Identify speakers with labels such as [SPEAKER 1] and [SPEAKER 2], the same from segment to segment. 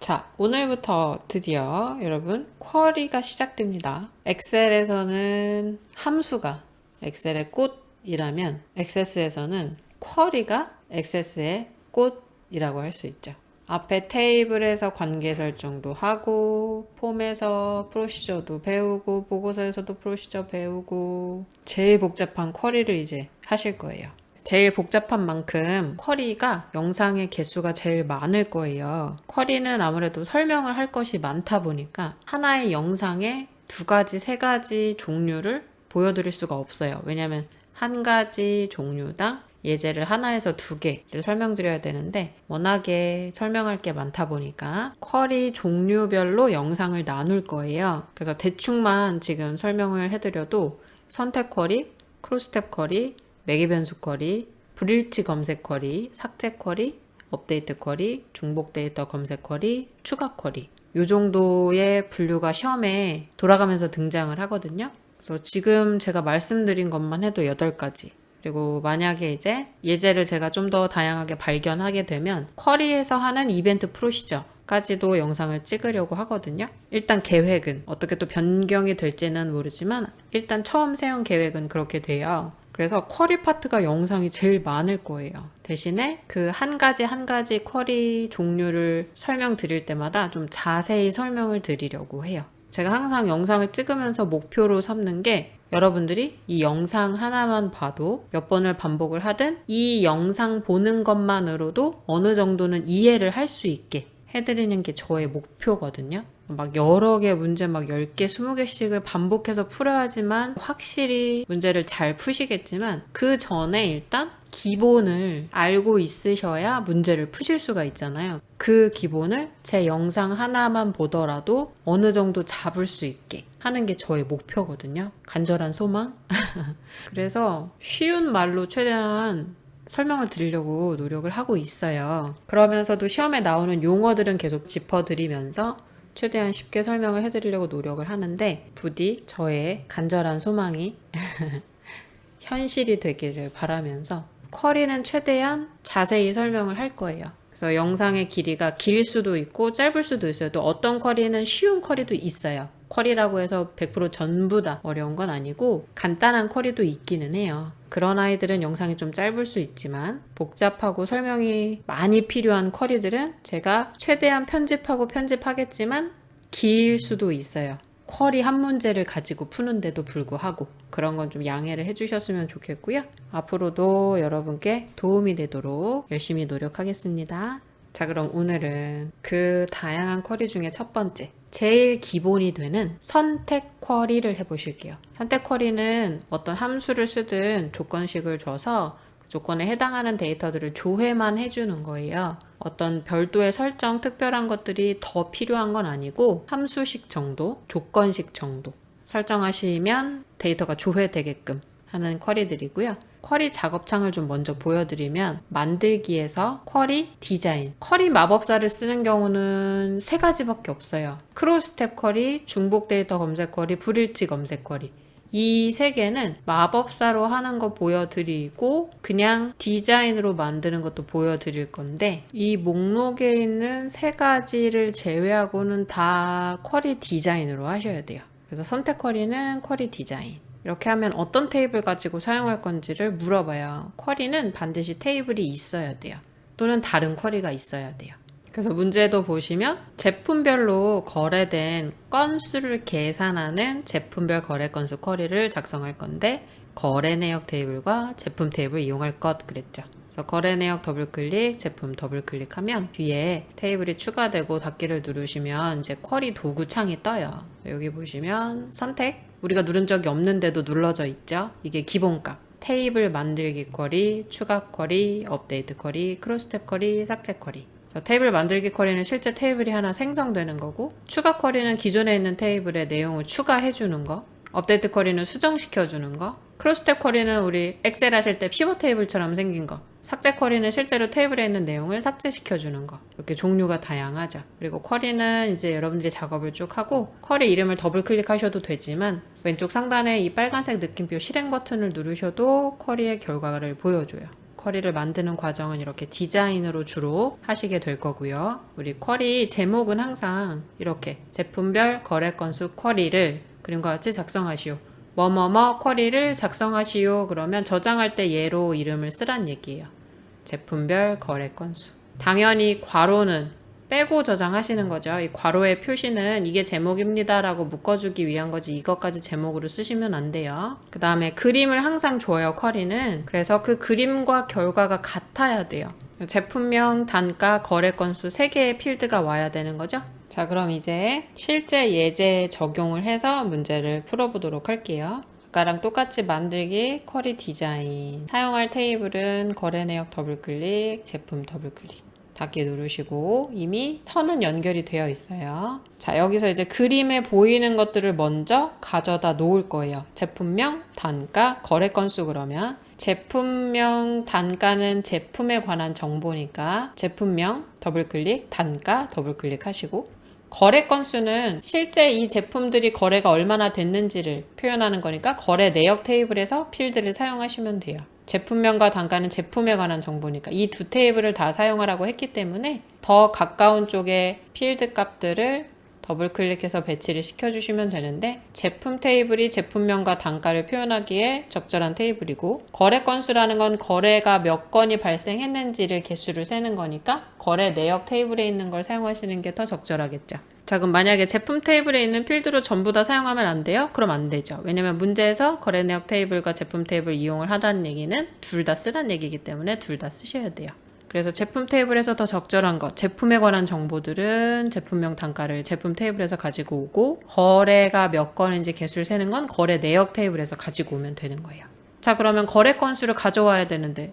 [SPEAKER 1] 자, 오늘부터 드디어 여러분 쿼리가 시작됩니다. 엑셀에서는 함수가 엑셀의 꽃이라면 액세스에서는 쿼리가 액세스의 꽃이라고 할 수 있죠. 앞에 테이블에서 관계 설정도 하고 폼에서 프로시저도 배우고 보고서에서도 프로시저 배우고 제일 복잡한 쿼리를 이제 하실 거예요. 제일 복잡한 만큼 쿼리가 영상의 개수가 제일 많을 거예요. 쿼리는 아무래도 설명을 할 것이 많다 보니까 하나의 영상에 두 가지, 세 가지 종류를 보여드릴 수가 없어요. 왜냐하면 한 가지 종류당 예제를 하나에서 두 개를 설명드려야 되는데 워낙에 설명할 게 많다 보니까 쿼리 종류별로 영상을 나눌 거예요. 그래서 대충만 지금 설명을 해드려도 선택 쿼리, 크로스탭 쿼리, 매개 변수 쿼리, 불일치 검색 쿼리, 삭제 쿼리, 업데이트 쿼리, 중복 데이터 검색 쿼리, 추가 쿼리 이 정도의 분류가 시험에 돌아가면서 등장을 하거든요. 그래서 지금 제가 말씀드린 것만 해도 8가지. 그리고 만약에 이제 예제를 제가 좀 더 다양하게 발견하게 되면 쿼리에서 하는 이벤트 프로시저 까지도 영상을 찍으려고 하거든요. 일단 계획은 어떻게 또 변경이 될지는 모르지만 일단 처음 세운 계획은 그렇게 돼요. 그래서 쿼리 파트가 영상이 제일 많을 거예요. 대신에 그 한 가지 쿼리 종류를 설명드릴 때마다 좀 자세히 설명을 드리려고 해요. 제가 항상 영상을 찍으면서 목표로 삼는 게 여러분들이 이 영상 하나만 봐도 몇 번을 반복을 하든 이 영상 보는 것만으로도 어느 정도는 이해를 할 수 있게 해드리는 게 저의 목표거든요. 막 여러 개 문제 막 10개, 20개씩을 반복해서 풀어야지만 확실히 문제를 잘 푸시겠지만 그 전에 일단 기본을 알고 있으셔야 문제를 푸실 수가 있잖아요. 그 기본을 제 영상 하나만 보더라도 어느 정도 잡을 수 있게 하는 게 저의 목표거든요. 간절한 소망? 그래서 쉬운 말로 최대한 설명을 드리려고 노력을 하고 있어요. 그러면서도 시험에 나오는 용어들은 계속 짚어드리면서 최대한 쉽게 설명을 해드리려고 노력을 하는데 부디 저의 간절한 소망이 현실이 되기를 바라면서 쿼리는 최대한 자세히 설명을 할 거예요. 그래서 영상의 길이가 길 수도 있고 짧을 수도 있어요. 또 어떤 쿼리는 쉬운 쿼리도 있어요. 쿼리라고 해서 100% 전부 다 어려운 건 아니고 간단한 쿼리도 있기는 해요. 그런 아이들은 영상이 좀 짧을 수 있지만 복잡하고 설명이 많이 필요한 쿼리들은 제가 최대한 편집하겠지만 길 수도 있어요. 쿼리 한 문제를 가지고 푸는데도 불구하고 그런 건 좀 양해를 해주셨으면 좋겠고요. 앞으로도 여러분께 도움이 되도록 열심히 노력하겠습니다. 자, 그럼 오늘은 그 다양한 쿼리 중에 첫 번째 제일 기본이 되는 선택 쿼리를 해보실게요. 선택 쿼리는 어떤 함수를 쓰든 조건식을 줘서 그 조건에 해당하는 데이터들을 조회만 해주는 거예요. 어떤 별도의 설정, 특별한 것들이 더 필요한 건 아니고 함수식 정도, 조건식 정도 설정하시면 데이터가 조회되게끔 하는 쿼리들이고요. 쿼리 작업창을 좀 먼저 보여드리면 만들기에서 쿼리 디자인, 쿼리 마법사를 쓰는 경우는 3가지밖에 없어요. 크로스탭 쿼리, 중복 데이터 검색 쿼리, 불일치 검색 쿼리. 이 3개는 마법사로 하는 거 보여드리고 그냥 디자인으로 만드는 것도 보여드릴 건데 이 목록에 있는 3가지를 제외하고는 다 쿼리 디자인으로 하셔야 돼요. 그래서 선택 쿼리는 쿼리 디자인. 이렇게 하면 어떤 테이블 가지고 사용할 건지를 물어봐요. 쿼리는 반드시 테이블이 있어야 돼요. 또는 다른 쿼리가 있어야 돼요. 그래서 문제도 보시면 제품별로 거래된 건수를 계산하는 제품별 거래 건수 쿼리를 작성할 건데 거래 내역 테이블과 제품 테이블 이용할 것 그랬죠. 그래서 거래 내역 더블클릭, 제품 더블클릭하면 뒤에 테이블이 추가되고 닫기를 누르시면 이제 쿼리 도구 창이 떠요. 여기 보시면 선택, 우리가 누른 적이 없는데도 눌러져 있죠. 이게 기본값. 테이블 만들기 쿼리, 추가 쿼리, 업데이트 쿼리, 크로스탭 쿼리, 삭제 쿼리. 테이블 만들기 쿼리는 실제 테이블이 하나 생성되는 거고 추가 쿼리는 기존에 있는 테이블에 내용을 추가해주는 거, 업데이트 쿼리는 수정시켜주는 거, 크로스탭 쿼리는 우리 엑셀 하실 때 피벗 테이블처럼 생긴 거, 삭제 쿼리는 실제로 테이블에 있는 내용을 삭제시켜주는 거. 이렇게 종류가 다양하죠. 그리고 쿼리는 이제 여러분들이 작업을 쭉 하고 쿼리 이름을 더블 클릭하셔도 되지만 왼쪽 상단에 이 빨간색 느낌표 실행 버튼을 누르셔도 쿼리의 결과를 보여줘요. 쿼리를 만드는 과정은 이렇게 디자인으로 주로 하시게 될 거고요. 우리 쿼리 제목은 항상 이렇게 제품별 거래 건수 쿼리를 그림과 같이 작성하시오. 뭐뭐뭐 쿼리를 작성하시오. 그러면 저장할 때 얘로 이름을 쓰란 얘기예요. 제품별 거래 건수. 당연히 괄호는 빼고 저장하시는 거죠. 이 괄호의 표시는 이게 제목입니다 라고 묶어주기 위한 거지 이것까지 제목으로 쓰시면 안 돼요. 그 다음에 그림을 항상 줘요, 쿼리는. 그래서 그 그림과 결과가 같아야 돼요. 제품명, 단가, 거래 건수 3개의 필드가 와야 되는 거죠. 자, 그럼 이제 실제 예제 적용을 해서 문제를 풀어보도록 할게요. 아까랑 똑같이 만들기, 쿼리 디자인. 사용할 테이블은 거래 내역 더블클릭, 제품 더블클릭. 닫기 누르시고 이미 턴은 연결이 되어 있어요. 자, 여기서 이제 그림에 보이는 것들을 먼저 가져다 놓을 거예요. 제품명, 단가, 거래 건수. 그러면 제품명, 단가는 제품에 관한 정보니까 제품명 더블클릭, 단가 더블클릭 하시고, 거래 건수는 실제 이 제품들이 거래가 얼마나 됐는지를 표현하는 거니까 거래 내역 테이블에서 필드를 사용하시면 돼요. 제품명과 단가는 제품에 관한 정보니까 이 두 테이블을 다 사용하라고 했기 때문에 더 가까운 쪽에 필드 값들을 더블 클릭해서 배치를 시켜주시면 되는데, 제품 테이블이 제품명과 단가를 표현하기에 적절한 테이블이고, 거래 건수라는 건 거래가 몇 건이 발생했는지를 개수를 세는 거니까 거래 내역 테이블에 있는 걸 사용하시는 게 더 적절하겠죠. 자, 그럼 만약에 제품 테이블에 있는 필드로 전부 다 사용하면 안 돼요? 그럼 안 되죠. 왜냐면 문제에서 거래 내역 테이블과 제품 테이블 이용을 하라는 얘기는 둘 다 쓰란 얘기이기 때문에 둘 다 쓰셔야 돼요. 그래서 제품 테이블에서 더 적절한 것, 제품에 관한 정보들은 제품명 단가를 제품 테이블에서 가지고 오고, 거래가 몇 건인지 개수를 세는 건 거래 내역 테이블에서 가지고 오면 되는 거예요. 자, 그러면 거래 건수를 가져와야 되는데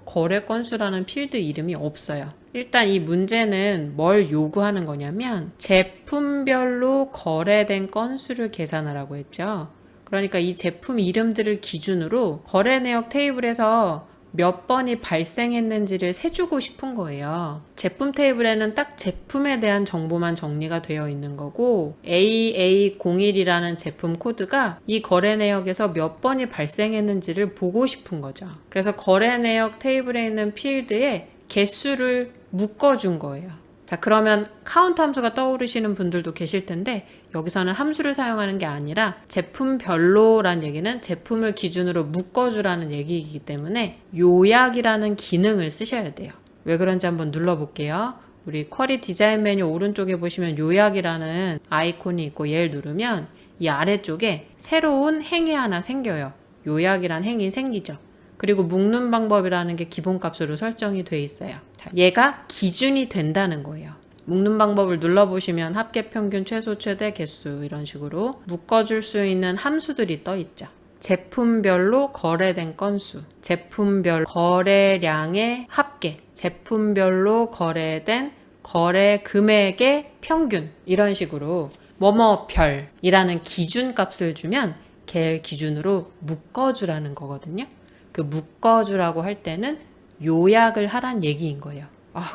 [SPEAKER 1] 거래 건수라는 필드 이름이 없어요. 일단 이 문제는 뭘 요구하는 거냐면 제품별로 거래된 건수를 계산하라고 했죠. 그러니까 이 제품 이름들을 기준으로 거래 내역 테이블에서 몇 번이 발생했는지를 세주고 싶은 거예요. 제품 테이블에는 딱 제품에 대한 정보만 정리가 되어 있는 거고, AA01이라는 제품 코드가 이 거래 내역에서 몇 번이 발생했는지를 보고 싶은 거죠. 그래서 거래 내역 테이블에 있는 필드에 개수를 묶어준 거예요. 자, 그러면 카운트 함수가 떠오르시는 분들도 계실 텐데, 여기서는 함수를 사용하는 게 아니라 제품별로란 얘기는 제품을 기준으로 묶어주라는 얘기이기 때문에 요약이라는 기능을 쓰셔야 돼요. 왜 그런지 한번 눌러볼게요. 우리 쿼리 디자인 메뉴 오른쪽에 보시면 요약이라는 아이콘이 있고 얘를 누르면 이 아래쪽에 새로운 행이 하나 생겨요. 요약이란 행이 생기죠. 그리고 묶는 방법이라는 게 기본값으로 설정이 돼 있어요. 자, 얘가 기준이 된다는 거예요. 묶는 방법을 눌러보시면 합계, 평균, 최소, 최대, 개수 이런 식으로 묶어줄 수 있는 함수들이 떠 있죠. 제품별로 거래된 건수, 제품별 거래량의 합계, 제품별로 거래된 거래 금액의 평균, 이런 식으로 뭐뭐별이라는 기준값을 주면 걔를 기준으로 묶어주라는 거거든요. 그 묶어주라고 할 때는 요약을 하란 얘기인 거예요.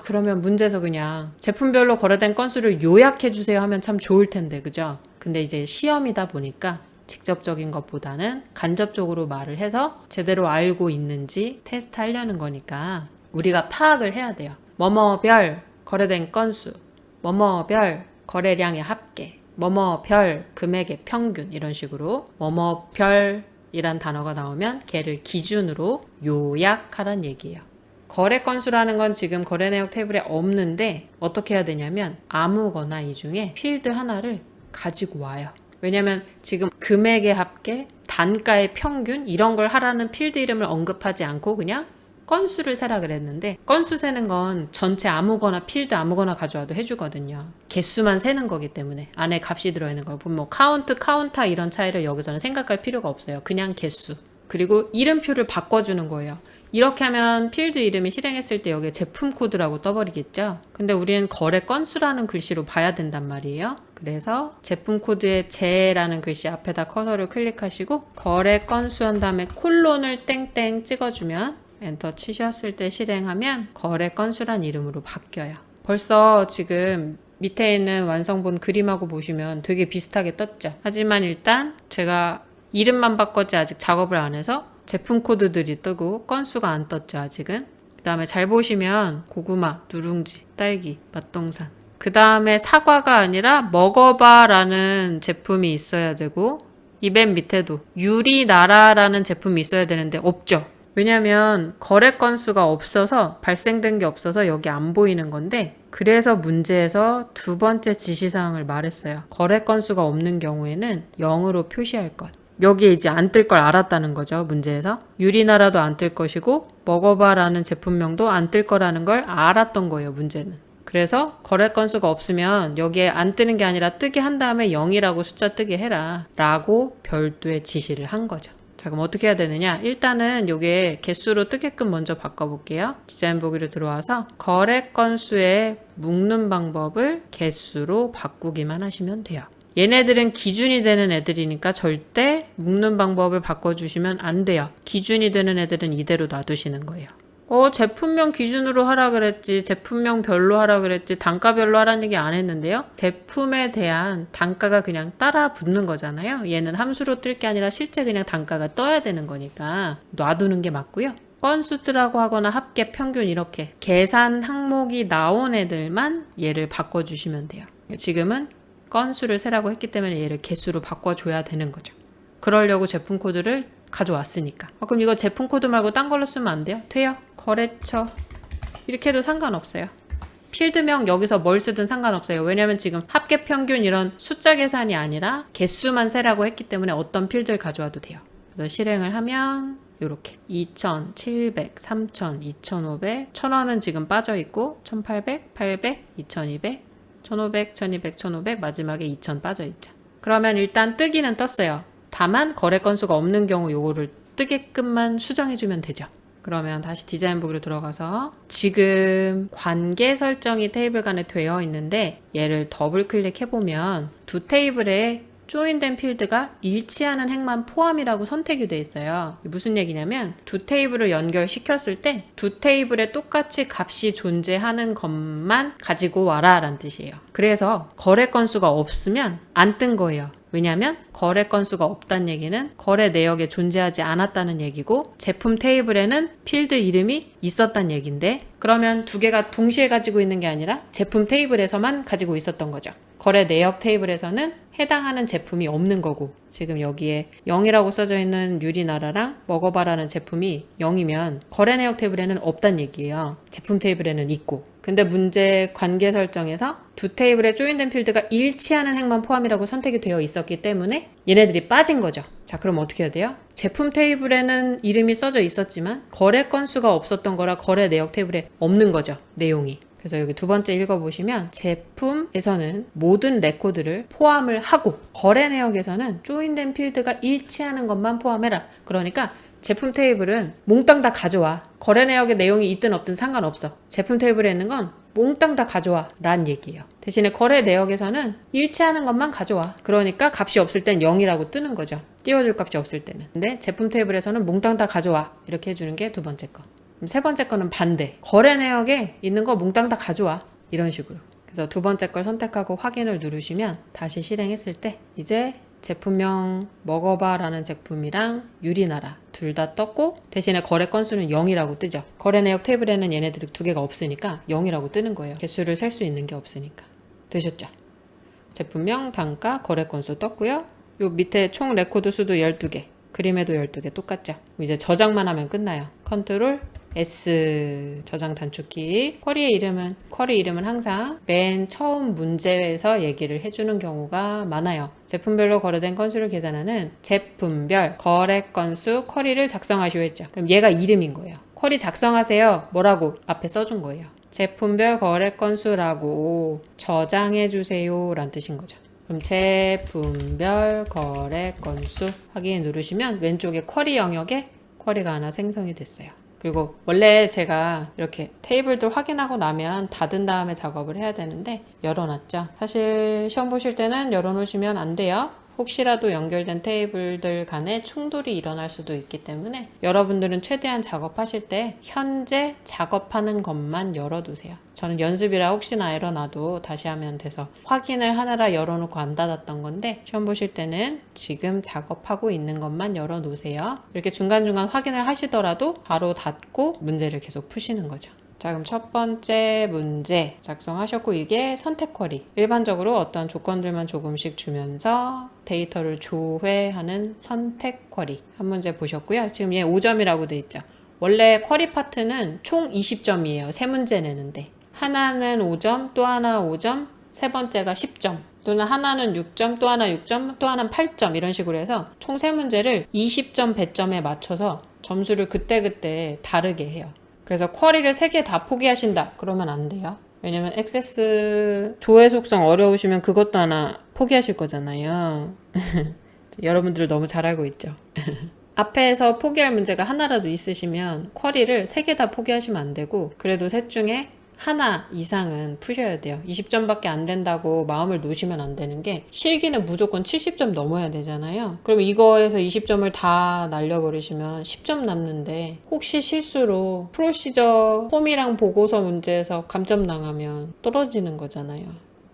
[SPEAKER 1] 그러면 문제에서 그냥 제품별로 거래된 건수를 요약해주세요 하면 참 좋을 텐데, 그죠? 근데 이제 시험이다 보니까 직접적인 것보다는 간접적으로 말을 해서 제대로 알고 있는지 테스트 하려는 거니까 우리가 파악을 해야 돼요. 뭐뭐별 거래된 건수, 뭐뭐별 거래량의 합계, 뭐뭐별 금액의 평균, 이런 식으로 뭐뭐별 이란 단어가 나오면 걔를 기준으로 요약하란 얘기예요. 거래 건수라는 건 지금 거래 내역 테이블에 없는데 어떻게 해야 되냐면 아무거나 이 중에 필드 하나를 가지고 와요. 왜냐면 지금 금액의 합계, 단가의 평균 이런 걸 하라는 필드 이름을 언급하지 않고 그냥 건수를 세라 그랬는데, 건수 세는 건 전체 아무거나 필드 아무거나 가져와도 해주거든요. 개수만 세는 거기 때문에 안에 값이 들어있는 거. 뭐 카운트, 카운터 이런 차이를 여기서는 생각할 필요가 없어요. 그냥 개수. 그리고 이름표를 바꿔주는 거예요. 이렇게 하면 필드 이름이 실행했을 때 여기에 제품 코드라고 떠버리겠죠. 근데 우리는 거래 건수라는 글씨로 봐야 된단 말이에요. 그래서 제품 코드에 제라는 글씨 앞에다 커서를 클릭하시고 거래 건수 한 다음에 콜론을 땡땡 찍어주면, 엔터 치셨을 때 실행하면 거래 건수란 이름으로 바뀌어요. 벌써 지금 밑에 있는 완성본 그림하고 보시면 되게 비슷하게 떴죠. 하지만 일단 제가 이름만 바꿨지 아직 작업을 안 해서 제품 코드들이 뜨고 건수가 안 떴죠, 아직은. 그 다음에 잘 보시면 고구마, 누룽지, 딸기, 맛동산. 그 다음에 사과가 아니라 먹어봐라는 제품이 있어야 되고 이 맨 밑에도 유리나라라는 제품이 있어야 되는데 없죠. 왜냐면 거래 건수가 없어서 발생된 게 없어서 여기 안 보이는 건데 그래서 문제에서 두 번째 지시사항을 말했어요. 거래 건수가 없는 경우에는 0으로 표시할 것. 여기에 이제 안 뜰 걸 알았다는 거죠. 문제에서. 유리나라도 안 뜰 것이고 먹어봐라는 제품명도 안 뜰 거라는 걸 알았던 거예요. 문제는. 그래서 거래 건수가 없으면 여기에 안 뜨는 게 아니라 뜨게 한 다음에 0이라고 숫자 뜨게 해라 라고 별도의 지시를 한 거죠. 자, 그럼 어떻게 해야 되느냐? 일단은 요게 개수로 뜨게끔 먼저 바꿔볼게요. 디자인 보기로 들어와서 거래 건수에 묶는 방법을 개수로 바꾸기만 하시면 돼요. 얘네들은 기준이 되는 애들이니까 절대 묶는 방법을 바꿔주시면 안 돼요. 기준이 되는 애들은 이대로 놔두시는 거예요. 제품명 기준으로 하라 그랬지, 제품명 별로 하라 그랬지, 단가별로 하라는 얘기 안 했는데요. 제품에 대한 단가가 그냥 따라 붙는 거잖아요. 얘는 함수로 뜰 게 아니라 실제 그냥 단가가 떠야 되는 거니까 놔두는 게 맞고요. 건수들하고 하거나 합계, 평균 이렇게 계산 항목이 나온 애들만 얘를 바꿔주시면 돼요. 지금은 건수를 세라고 했기 때문에 얘를 개수로 바꿔줘야 되는 거죠. 그러려고 제품 코드를 가져왔으니까. 그럼 이거 제품 코드 말고 딴 걸로 쓰면 안 돼요? 돼요. 거래처 이렇게 해도 상관없어요. 필드명 여기서 뭘 쓰든 상관없어요. 왜냐면 지금 합계 평균 이런 숫자 계산이 아니라 개수만 세라고 했기 때문에 어떤 필드를 가져와도 돼요. 그래서 실행을 하면 이렇게 2,700, 3,000, 2,500, 1,000원은 지금 빠져있고 1,800, 800, 2,200, 1,500, 1,200, 1,500 마지막에 2,000 빠져있죠. 그러면 일단 뜨기는 떴어요. 다만 거래 건수가 없는 경우 요거를 뜨게끔만 수정해주면 되죠. 그러면 다시 디자인 보기로 들어가서 지금 관계 설정이 테이블 간에 되어 있는데 얘를 더블 클릭해보면 두 테이블에 조인된 필드가 일치하는 행만 포함이라고 선택이 돼 있어요. 무슨 얘기냐면 두 테이블을 연결시켰을 때 두 테이블에 똑같이 값이 존재하는 것만 가지고 와라 라는 뜻이에요. 그래서 거래 건수가 없으면 안 뜬 거예요. 왜냐하면 거래 건수가 없다는 얘기는 거래 내역에 존재하지 않았다는 얘기고 제품 테이블에는 필드 이름이 있었다는 얘기인데 그러면 두 개가 동시에 가지고 있는 게 아니라 제품 테이블에서만 가지고 있었던 거죠. 거래 내역 테이블에서는 해당하는 제품이 없는 거고 지금 여기에 0이라고 써져 있는 유리나라랑 먹어봐라는 제품이 0이면 거래 내역 테이블에는 없단 얘기예요. 제품 테이블에는 있고 근데 문제 관계 설정에서 두 테이블에 조인된 필드가 일치하는 행만 포함이라고 선택이 되어 있었기 때문에 얘네들이 빠진 거죠. 자, 그럼 어떻게 해야 돼요? 제품 테이블에는 이름이 써져 있었지만 거래 건수가 없었던 거라 거래 내역 테이블에 없는 거죠. 내용이. 그래서 여기 두 번째 읽어보시면 제품에서는 모든 레코드를 포함을 하고 거래 내역에서는 조인된 필드가 일치하는 것만 포함해라. 그러니까 제품 테이블은 몽땅 다 가져와. 거래 내역에 내용이 있든 없든 상관없어. 제품 테이블에 있는 건 몽땅 다 가져와 라는 얘기예요. 대신에 거래 내역에서는 일치하는 것만 가져와. 그러니까 값이 없을 땐 0이라고 뜨는 거죠. 띄워줄 값이 없을 때는. 근데 제품 테이블에서는 몽땅 다 가져와. 이렇게 해주는 게 두 번째 거. 그럼 세 번째 거는 반대. 거래 내역에 있는 거 몽땅 다 가져와. 이런 식으로. 그래서 두 번째 걸 선택하고 확인을 누르시면 다시 실행했을 때 이제 제품명 먹어봐라는 제품이랑 유리나라 둘 다 떴고 대신에 거래 건수는 0이라고 뜨죠. 거래 내역 테이블에는 얘네들 두 개가 없으니까 0이라고 뜨는 거예요. 개수를 셀 수 있는 게 없으니까. 되셨죠? 제품명, 단가, 거래 건수 떴고요. 요 밑에 총 레코드 수도 12개, 그림에도 12개 똑같죠? 이제 저장만 하면 끝나요. 컨트롤 S 저장 단축키. 쿼리 이름은 항상 맨 처음 문제에서 얘기를 해주는 경우가 많아요. 제품별로 거래된 건수를 계산하는 제품별 거래 건수 쿼리를 작성하시오 했죠. 그럼 얘가 이름인 거예요. 쿼리 작성하세요. 뭐라고 앞에 써준 거예요. 제품별 거래 건수라고 저장해 주세요 라는 뜻인 거죠. 그럼 제품별 거래 건수 확인 누르시면 왼쪽에 쿼리 영역에 쿼리가 하나 생성이 됐어요. 그리고 원래 제가 이렇게 테이블들 확인하고 나면 닫은 다음에 작업을 해야 되는데 열어놨죠. 사실 시험 보실 때는 열어놓으시면 안 돼요. 혹시라도 연결된 테이블들 간에 충돌이 일어날 수도 있기 때문에 여러분들은 최대한 작업하실 때 현재 작업하는 것만 열어두세요. 저는 연습이라 혹시나 에러 나도 다시 하면 돼서 확인을 하느라 열어놓고 안 닫았던 건데 시험 보실 때는 지금 작업하고 있는 것만 열어놓으세요. 이렇게 중간중간 확인을 하시더라도 바로 닫고 문제를 계속 푸시는 거죠. 자, 그럼 첫 번째 문제 작성하셨고, 이게 선택 쿼리. 일반적으로 어떤 조건들만 조금씩 주면서 데이터를 조회하는 선택 쿼리. 한 문제 보셨고요. 지금 얘 5점이라고 돼 있죠. 원래 쿼리 파트는 총 20점이에요. 세 문제 내는데. 하나는 5점, 또 하나 5점, 세 번째가 10점. 또는 하나는 6점, 또 하나 6점, 또 하나는 8점 이런 식으로 해서 총 세 문제를 20점 배점에 맞춰서 점수를 그때그때 다르게 해요. 그래서 쿼리를 3개 다 포기하신다 그러면 안 돼요. 왜냐면 액세스 조회 속성 어려우시면 그것도 하나 포기하실 거잖아요. 여러분들 너무 잘 알고 있죠. 앞에서 포기할 문제가 하나라도 있으시면 쿼리를 3개 다 포기하시면 안 되고 그래도 셋 중에 하나 이상은 푸셔야 돼요. 20점밖에 안 된다고 마음을 놓으시면 안 되는 게 실기는 무조건 70점 넘어야 되잖아요. 그럼 이거에서 20점을 다 날려버리시면 10점 남는데 혹시 실수로 프로시저 폼이랑 보고서 문제에서 감점 당하면 떨어지는 거잖아요.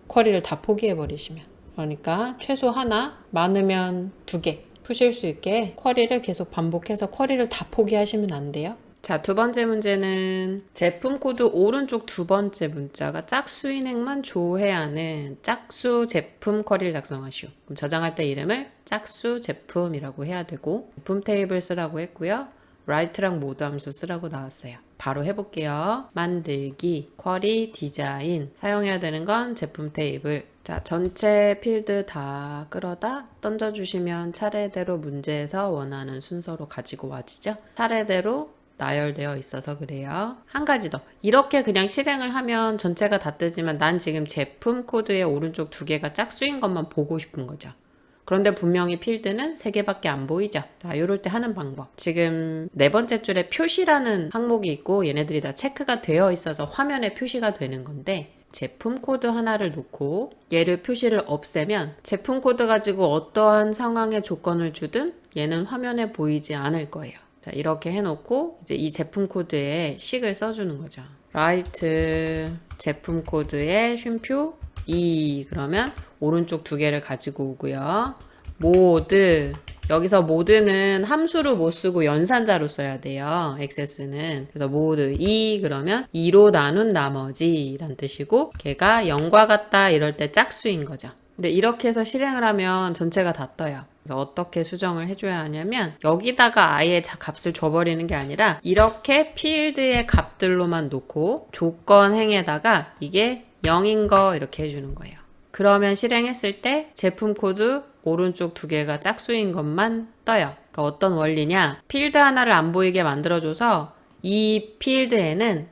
[SPEAKER 1] 쿼리를 다 포기해버리시면. 그러니까 최소 하나, 많으면 2개 푸실 수 있게 쿼리를 계속 반복해서 쿼리를 다 포기하시면 안 돼요. 자, 두 번째 문제는 제품 코드 오른쪽 두 번째 문자가 짝수인행만 조회하는 짝수 제품 쿼리를 작성하시오. 그럼 저장할 때 이름을 짝수 제품이라고 해야 되고 제품 테이블 쓰라고 했고요. write랑 모드 함수 쓰라고 나왔어요. 바로 해볼게요. 만들기, 쿼리, 디자인. 사용해야 되는 건 제품 테이블. 자, 전체 필드 다 끌어다 던져주시면 차례대로 문제에서 원하는 순서로 가지고 와지죠. 차례대로 나열되어 있어서 그래요. 한 가지 더. 이렇게 그냥 실행을 하면 전체가 다 뜨지만 난 지금 제품 코드의 오른쪽 2개가 짝수인 것만 보고 싶은 거죠. 그런데 분명히 필드는 3개밖에 안 보이죠. 자, 요럴 때 하는 방법. 지금 4번째 줄에 표시라는 항목이 있고 얘네들이 다 체크가 되어 있어서 화면에 표시가 되는 건데 제품 코드 하나를 놓고 얘를 표시를 없애면 제품 코드 가지고 어떠한 상황의 조건을 주든 얘는 화면에 보이지 않을 거예요. 자, 이렇게 해놓고 이제 이 제품 코드에 식을 써주는 거죠. write 제품 코드에 쉼표 2 그러면 오른쪽 2개를 가지고 오고요. mode 여기서 모드는 함수로 못 쓰고 연산자로 써야 돼요. 액세스는. 그래서 mode 2 그러면 2로 나눈 나머지 란 뜻이고 걔가 0과 같다 이럴 때 짝수인 거죠. 근데 이렇게 해서 실행을 하면 전체가 다 떠요. 그래서 어떻게 수정을 해줘야 하냐면 여기다가 아예 값을 줘버리는 게 아니라 이렇게 필드의 값들로만 놓고 조건 행에다가 이게 0인 거 이렇게 해주는 거예요. 그러면 실행했을 때 제품 코드 오른쪽 2개가 짝수인 것만 떠요. 그러니까 어떤 원리냐? 필드 하나를 안 보이게 만들어줘서 이 필드에는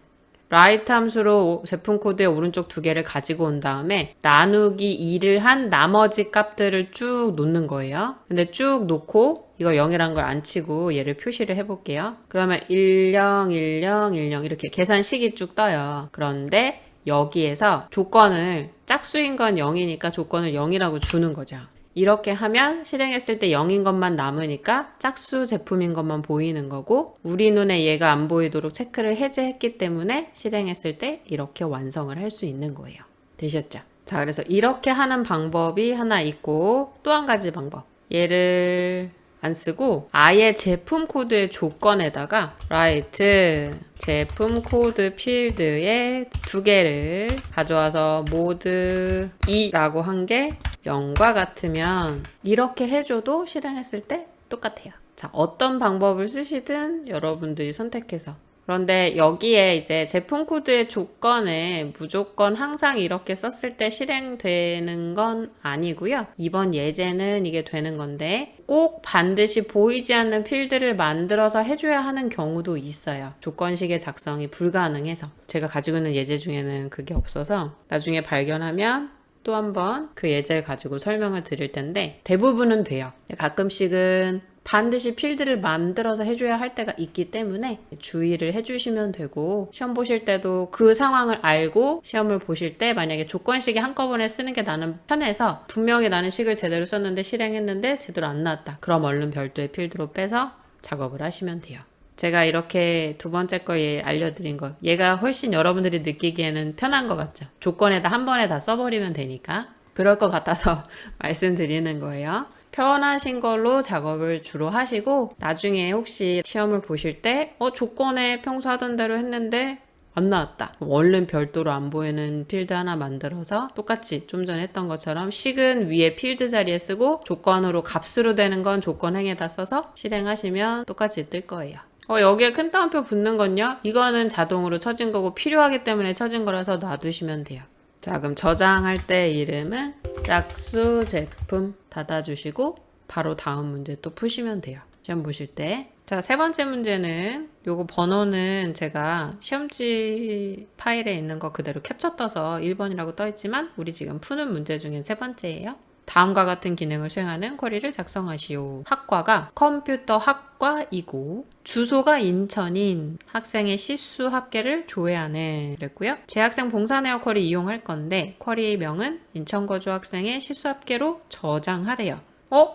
[SPEAKER 1] write 함수로 제품 코드의 오른쪽 2개를 가지고 온 다음에 나누기 2를 한 나머지 값들을 쭉 놓는 거예요. 근데 쭉 놓고 이걸 0이란 걸 안 치고 얘를 표시를 해볼게요. 그러면 10, 10, 10 이렇게 계산식이 쭉 떠요. 그런데 여기에서 조건을 짝수인 건 0이니까 조건을 0이라고 주는 거죠. 이렇게 하면 실행했을 때 0인 것만 남으니까 짝수 제품인 것만 보이는 거고 우리 눈에 얘가 안 보이도록 체크를 해제했기 때문에 실행했을 때 이렇게 완성을 할 수 있는 거예요. 되셨죠? 자, 그래서 이렇게 하는 방법이 하나 있고 또 한 가지 방법. 얘를 안 쓰고 아예 제품 코드의 조건에다가 write 제품 코드 필드에 2개를 가져와서 mode 2라고 한 게 0과 같으면 이렇게 해줘도 실행했을 때 똑같아요. 자, 어떤 방법을 쓰시든 여러분들이 선택해서. 그런데 여기에 이제 제품 코드의 조건에 무조건 항상 이렇게 썼을 때 실행되는 건 아니고요. 이번 예제는 이게 되는 건데 꼭 반드시 보이지 않는 필드를 만들어서 해줘야 하는 경우도 있어요. 조건식의 작성이 불가능해서. 제가 가지고 있는 예제 중에는 그게 없어서 나중에 발견하면 또 한번 그 예제를 가지고 설명을 드릴 텐데 대부분은 돼요. 가끔씩은 반드시 필드를 만들어서 해줘야 할 때가 있기 때문에 주의를 해주시면 되고, 시험 보실 때도 그 상황을 알고 시험을 보실 때 만약에 조건식이 한꺼번에 쓰는 게 나는 편해서 분명히 나는 식을 제대로 썼는데 실행했는데 제대로 안 나왔다. 그럼 얼른 별도의 필드로 빼서 작업을 하시면 돼요. 제가 이렇게 두 번째 거 알려드린 거, 얘가 훨씬 여러분들이 느끼기에는 편한 것 같죠? 조건에다 한 번에 다 써버리면 되니까. 그럴 것 같아서 말씀드리는 거예요. 편하신 걸로 작업을 주로 하시고, 나중에 혹시 시험을 보실 때 조건에 평소 하던 대로 했는데 안 나왔다. 얼른 별도로 안 보이는 필드 하나 만들어서 똑같이 좀 전에 했던 것처럼 식은 위에 필드 자리에 쓰고, 조건으로 값으로 되는 건 조건행에다 써서 실행하시면 똑같이 뜰 거예요. 여기에 큰 따옴표 붙는 건요, 이거는 자동으로 쳐진 거고 필요하기 때문에 쳐진 거라서 놔두시면 돼요. 자, 그럼 저장할 때 이름은 짝수 제품 닫아주시고 바로 다음 문제 또 푸시면 돼요. 시험 보실 때. 자, 세 번째 문제는 요거 번호는 제가 시험지 파일에 있는 거 그대로 캡처 떠서 1번이라고 떠있지만 우리 지금 푸는 문제 중에 세 번째예요. 다음과 같은 기능을 수행하는 쿼리를 작성하시오. 학과가 컴퓨터 학과이고 주소가 인천인 학생의 시수 합계를 조회하네 그랬고요. 재학생 봉사네어 쿼리 이용할 건데 쿼리명은 인천 거주 학생의 시수 합계로 저장하래요.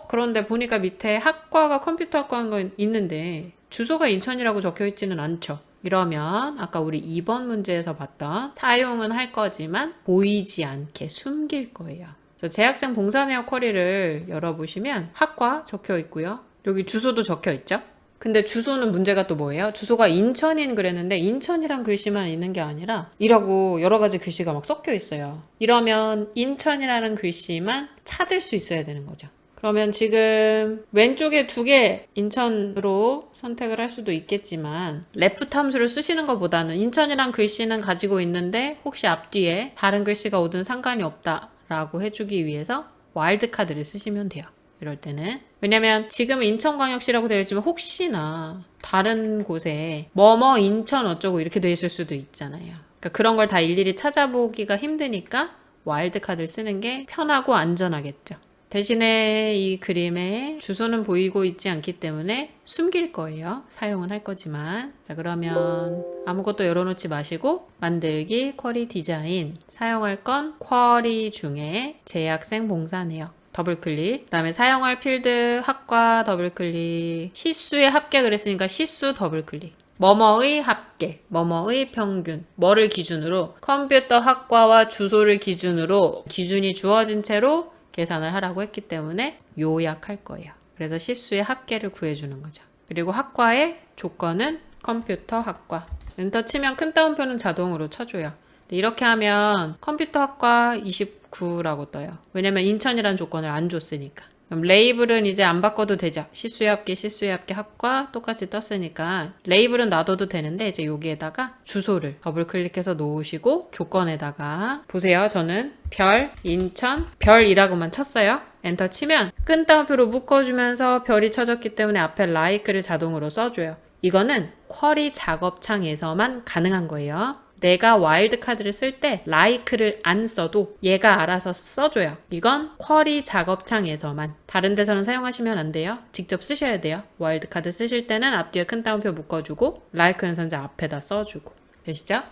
[SPEAKER 1] 그런데 보니까 밑에 학과가 컴퓨터 학과인 거 있는데 주소가 인천이라고 적혀 있지는 않죠. 이러면 아까 우리 2번 문제에서 봤던 사용은 할 거지만 보이지 않게 숨길 거예요. 재학생 봉사네어 쿼리를 열어보시면 학과 적혀 있고요. 여기 주소도 적혀 있죠. 근데 주소는 문제가 또 뭐예요? 주소가 인천인 그랬는데 인천이란 글씨만 있는 게 아니라 이라고 여러 가지 글씨가 막 섞여 있어요. 이러면 인천이라는 글씨만 찾을 수 있어야 되는 거죠. 그러면 지금 왼쪽에 2개 인천으로 선택을 할 수도 있겠지만 레프트 함수를 쓰시는 것보다는 인천이란 글씨는 가지고 있는데 혹시 앞뒤에 다른 글씨가 오든 상관이 없다 라고 해주기 위해서 와일드카드를 쓰시면 돼요. 이럴 때는. 왜냐면 지금은 인천광역시라고 되어 있지만 혹시나 다른 곳에 뭐뭐 인천 어쩌고 이렇게 되어 있을 수도 있잖아요. 그러니까 그런 걸 다 일일이 찾아보기가 힘드니까 와일드카드를 쓰는 게 편하고 안전하겠죠. 대신에 이 그림에 주소는 보이고 있지 않기 때문에 숨길 거예요. 사용은 할 거지만. 자, 그러면 아무것도 열어놓지 마시고 만들기, 쿼리 디자인, 사용할 건 쿼리 중에 재학생 봉사 내역 더블클릭, 그 다음에 사용할 필드 학과 더블클릭, 시수의 합계 그랬으니까 시수 더블클릭, 뭐뭐의 합계, 뭐뭐의 평균, 뭐를 기준으로 컴퓨터 학과와 주소를 기준으로 기준이 주어진 채로 계산을 하라고 했기 때문에 요약할 거예요. 그래서 시수의 합계를 구해주는 거죠. 그리고 학과의 조건은 컴퓨터 학과. 엔터 치면 큰 따옴표는 자동으로 쳐줘요. 이렇게 하면 컴퓨터 학과 29라고 떠요. 왜냐면 인천이라는 조건을 안 줬으니까. 그럼 레이블은 이제 안 바꿔도 되죠. 시수의 합계, 시수의 합계 학과 똑같이 떴으니까 레이블은 놔둬도 되는데 이제 여기에다가 주소를 더블 클릭해서 놓으시고 조건에다가 보세요. 저는 별, 인천, 별이라고만 쳤어요. 엔터 치면 끈 따옴표로 묶어주면서 별이 쳐졌기 때문에 앞에 like를 자동으로 써줘요. 이거는 쿼리 작업창에서만 가능한 거예요. 내가 와일드카드를 쓸 때 like를 안 써도 얘가 알아서 써줘요. 이건 쿼리 작업창에서만. 다른 데서는 사용하시면 안 돼요. 직접 쓰셔야 돼요. 와일드카드 쓰실 때는 앞뒤에 큰 따옴표 묶어주고 like 연산자 앞에다 써주고. 되시죠?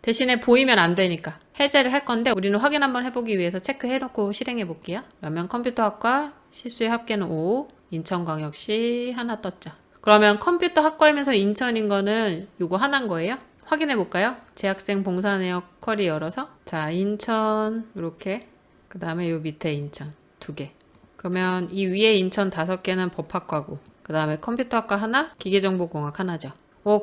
[SPEAKER 1] 대신에 보이면 안 되니까 해제를 할 건데 우리는 확인 한번 해보기 위해서 체크해놓고 실행해 볼게요. 그러면 컴퓨터학과 시수의 합계는 5, 인천광역시 하나 떴죠. 그러면 컴퓨터 학과이면서 인천인 거는 요거 하나인 거예요. 확인해 볼까요? 재학생 봉사내역 쿼리 열어서 자 인천 이렇게 그 다음에 요 밑에 인천 2개. 그러면 이 위에 인천 5개는 법학과고 그 다음에 컴퓨터학과 하나, 기계정보공학 하나죠.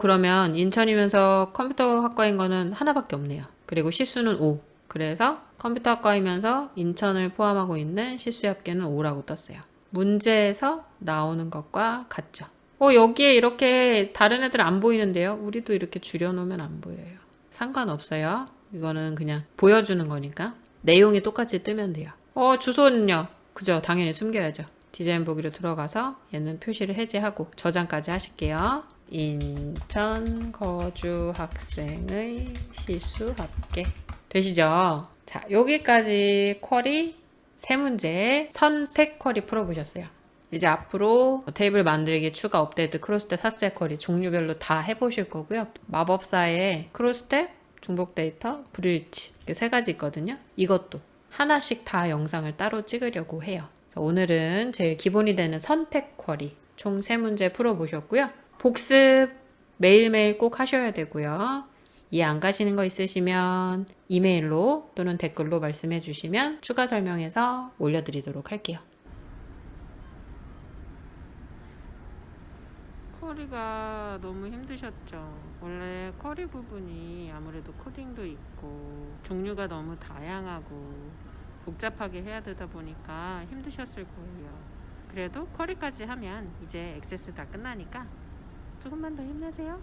[SPEAKER 1] 그러면 인천이면서 컴퓨터학과인 거는 하나밖에 없네요. 그리고 시수는 5. 그래서 컴퓨터학과이면서 인천을 포함하고 있는 시수의 합계는 5라고 떴어요. 문제에서 나오는 것과 같죠. 여기에 이렇게 다른 애들 안 보이는데요. 우리도 이렇게 줄여놓으면 안 보여요. 상관없어요. 이거는 그냥 보여주는 거니까. 내용이 똑같이 뜨면 돼요. 주소는요. 그죠? 당연히 숨겨야죠. 디자인 보기로 들어가서 얘는 표시를 해제하고 저장까지 하실게요. 인천 거주 학생의 시수 합계. 되시죠? 자, 여기까지 쿼리 3문제 선택 쿼리 풀어보셨어요. 이제 앞으로 테이블 만들기, 추가, 업데이트, 크로스텝, 삭제 쿼리 종류별로 다 해보실 거고요. 마법사의 크로스텝, 중복 데이터, 불일치 이렇게 세 가지 있거든요. 이것도 하나씩 다 영상을 따로 찍으려고 해요. 오늘은 제일 기본이 되는 선택 쿼리 총 3문제 풀어보셨고요. 복습 매일매일 꼭 하셔야 되고요. 이해 안 가시는 거 있으시면 이메일로 또는 댓글로 말씀해 주시면 추가 설명해서 올려드리도록 할게요. 쿼리가 너무 힘드셨죠? 원래 쿼리 부분이 아무래도 코딩도 있고 종류가 너무 다양하고 복잡하게 해야 되다 보니까 힘드셨을 거예요. 그래도 쿼리까지 하면 이제 액세스 다 끝나니까 조금만 더 힘내세요.